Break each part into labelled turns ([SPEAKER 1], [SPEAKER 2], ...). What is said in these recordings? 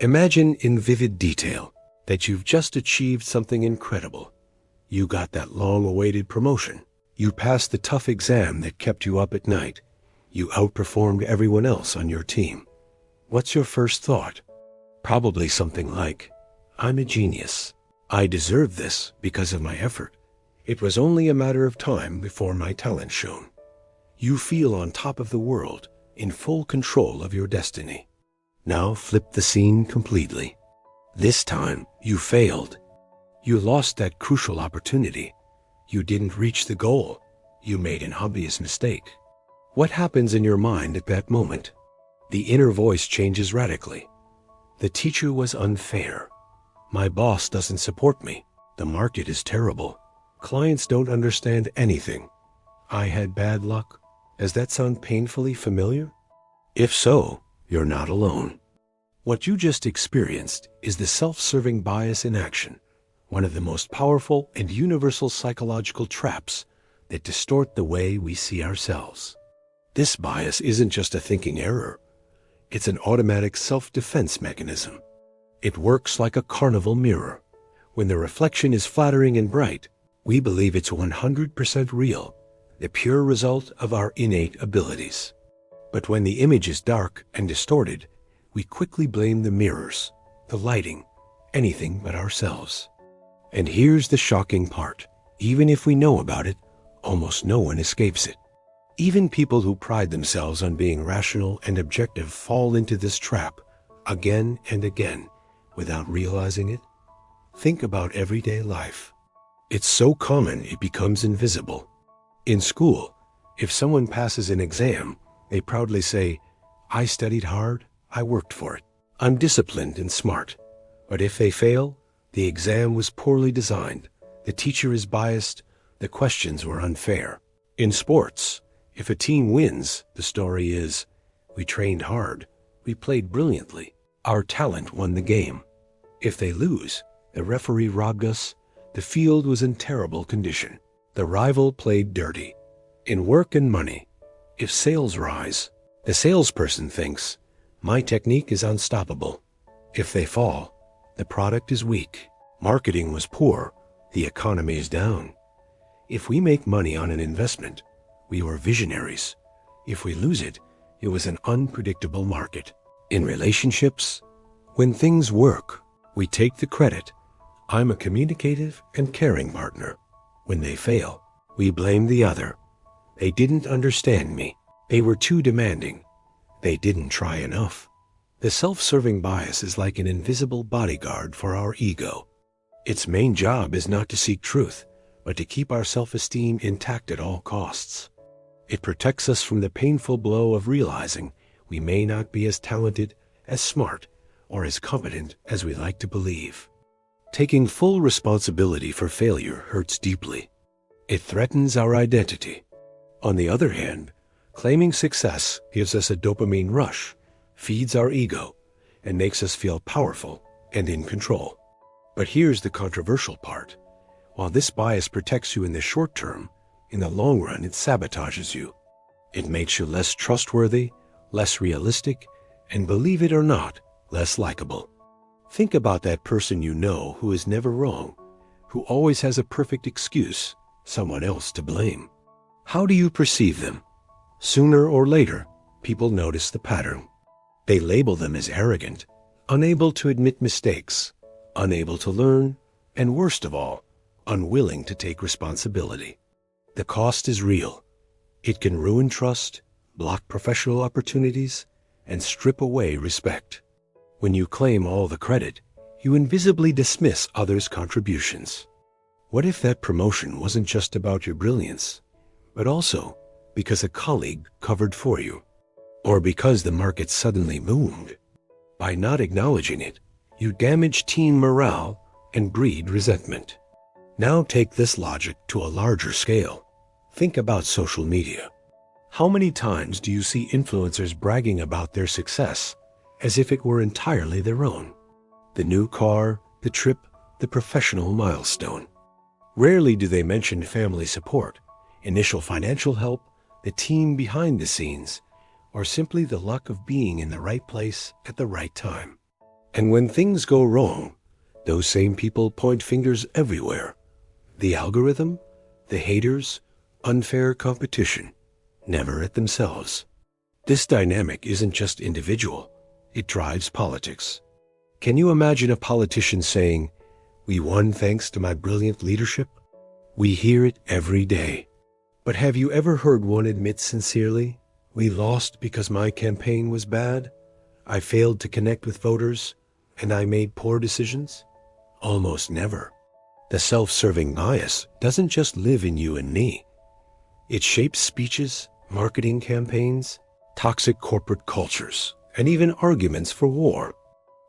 [SPEAKER 1] Imagine in vivid detail that you've just achieved something incredible. You got that long-awaited promotion. You passed the tough exam that kept you up at night. You outperformed everyone else on your team. What's your first thought? Probably something like, I'm a genius. I deserve this because of my effort. It was only a matter of time before my talent shone. You feel on top of the world, in full control of your destiny. Now flip the scene completely. This time, you failed. You lost that crucial opportunity. You didn't reach the goal. You made an obvious mistake. What happens in your mind at that moment? The inner voice changes radically. The teacher was unfair. My boss doesn't support me. The market is terrible. Clients don't understand anything. I had bad luck. Does that sound painfully familiar? If so, you're not alone. What you just experienced is the self-serving bias in action, one of the most powerful and universal psychological traps that distort the way we see ourselves. This bias isn't just a thinking error. It's an automatic self-defense mechanism. It works like a carnival mirror. When the reflection is flattering and bright, we believe it's 100% real, the pure result of our innate abilities. But when the image is dark and distorted, we quickly blame the mirrors, the lighting, anything but ourselves. And here's the shocking part. Even if we know about it, almost no one escapes it. Even people who pride themselves on being rational and objective fall into this trap again and again without realizing it. Think about everyday life. It's so common it becomes invisible. In school, if someone passes an exam, they proudly say, I studied hard, I worked for it. I'm disciplined and smart. But if they fail, the exam was poorly designed, the teacher is biased, the questions were unfair. In sports, if a team wins, the story is, we trained hard, we played brilliantly, our talent won the game. If they lose, the referee robbed us, the field was in terrible condition, the rival played dirty. In work and money, if sales rise, the salesperson thinks, my technique is unstoppable. If they fall, the product is weak, marketing was poor, the economy is down. If we make money on an investment, we were visionaries. If we lose it, it was an unpredictable market. In relationships, when things work, we take the credit. I'm a communicative and caring partner. When they fail, we blame the other. They didn't understand me. They were too demanding. They didn't try enough. The self-serving bias is like an invisible bodyguard for our ego. Its main job is not to seek truth, but to keep our self-esteem intact at all costs. It protects us from the painful blow of realizing we may not be as talented, as smart, or as competent as we like to believe. Taking full responsibility for failure hurts deeply. It threatens our identity. On the other hand, claiming success gives us a dopamine rush, feeds our ego, and makes us feel powerful and in control. But here's the controversial part. While this bias protects you in the short term, in the long run it sabotages you. It makes you less trustworthy, less realistic, and believe it or not, less likable. Think about that person you know who is never wrong, who always has a perfect excuse, someone else to blame. How do you perceive them? Sooner or later, people notice the pattern. They label them as arrogant, unable to admit mistakes, unable to learn, and worst of all, unwilling to take responsibility. The cost is real. It can ruin trust, block professional opportunities, and strip away respect. When you claim all the credit, you invisibly dismiss others' contributions. What if that promotion wasn't just about your brilliance, but also because a colleague covered for you, or because the market suddenly boomed? By not acknowledging it, you damage team morale and breed resentment. Now take this logic to a larger scale. Think about social media. How many times do you see influencers bragging about their success as if it were entirely their own? The new car, the trip, the professional milestone. Rarely do they mention family support, initial financial help, the team behind the scenes, or simply the luck of being in the right place at the right time. And when things go wrong, those same people point fingers everywhere. The algorithm, the haters, unfair competition, never at themselves. This dynamic isn't just individual, it drives politics. Can you imagine a politician saying, "We won thanks to my brilliant leadership"? We hear it every day. But have you ever heard one admit sincerely, "We lost because my campaign was bad, I failed to connect with voters, and I made poor decisions"? Almost never. The self-serving bias doesn't just live in you and me. It shapes speeches, marketing campaigns, toxic corporate cultures, and even arguments for war.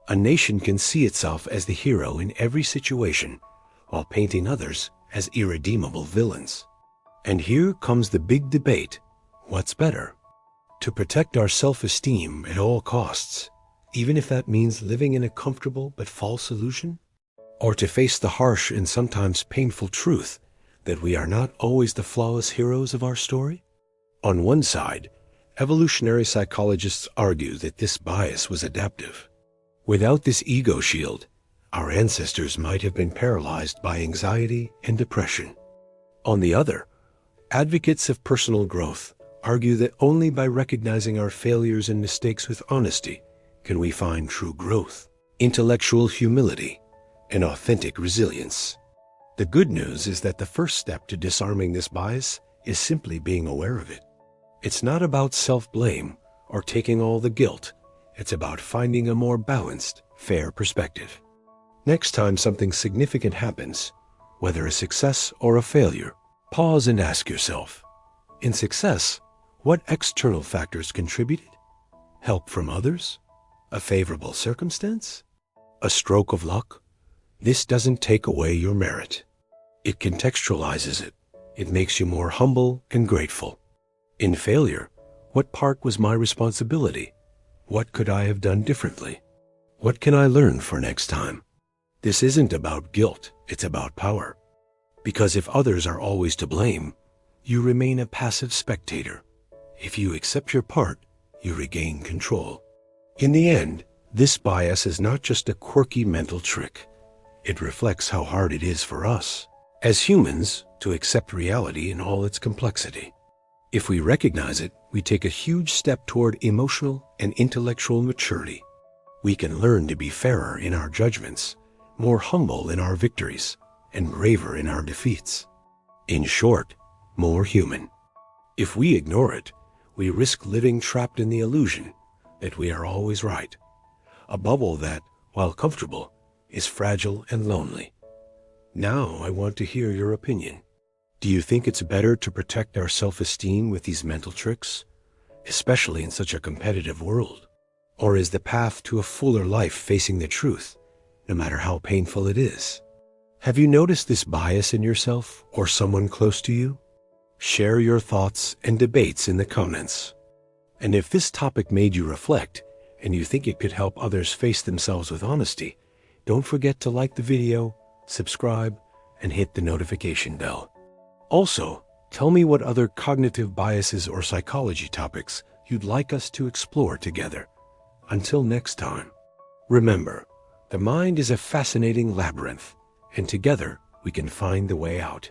[SPEAKER 1] A nation can see itself as the hero in every situation, while painting others as irredeemable villains. And here comes the big debate: what's better? To protect our self-esteem at all costs, even if that means living in a comfortable but false illusion? Or to face the harsh and sometimes painful truth that we are not always the flawless heroes of our story? On one side, evolutionary psychologists argue that this bias was adaptive. Without this ego shield, our ancestors might have been paralyzed by anxiety and depression. On the other, advocates of personal growth argue that only by recognizing our failures and mistakes with honesty can we find true growth, intellectual humility, and authentic resilience. The good news is that the first step to disarming this bias is simply being aware of it. It's not about self-blame or taking all the guilt. It's about finding a more balanced, fair perspective. Next time something significant happens, whether a success or a failure, pause and ask yourself, in success, what external factors contributed? Help from others? A favorable circumstance? A stroke of luck? This doesn't take away your merit. It contextualizes it. It makes you more humble and grateful. In failure, what part was my responsibility? What could I have done differently? What can I learn for next time? This isn't about guilt, it's about power. Because if others are always to blame, you remain a passive spectator. If you accept your part, you regain control. In the end, this bias is not just a quirky mental trick. It reflects how hard it is for us, as humans, to accept reality in all its complexity. If we recognize it, we take a huge step toward emotional and intellectual maturity. We can learn to be fairer in our judgments, more humble in our victories, and braver in our defeats. In short, more human. If we ignore it, we risk living trapped in the illusion that we are always right, a bubble that, while comfortable, is fragile and lonely. Now I want to hear your opinion. Do you think it's better to protect our self-esteem with these mental tricks, especially in such a competitive world? Or is the path to a fuller life facing the truth, no matter how painful it is? Have you noticed this bias in yourself or someone close to you? Share your thoughts and debates in the comments. And if this topic made you reflect and you think it could help others face themselves with honesty, don't forget to like the video, subscribe, and hit the notification bell. Also, tell me what other cognitive biases or psychology topics you'd like us to explore together. Until next time, remember, the mind is a fascinating labyrinth, and together we can find the way out.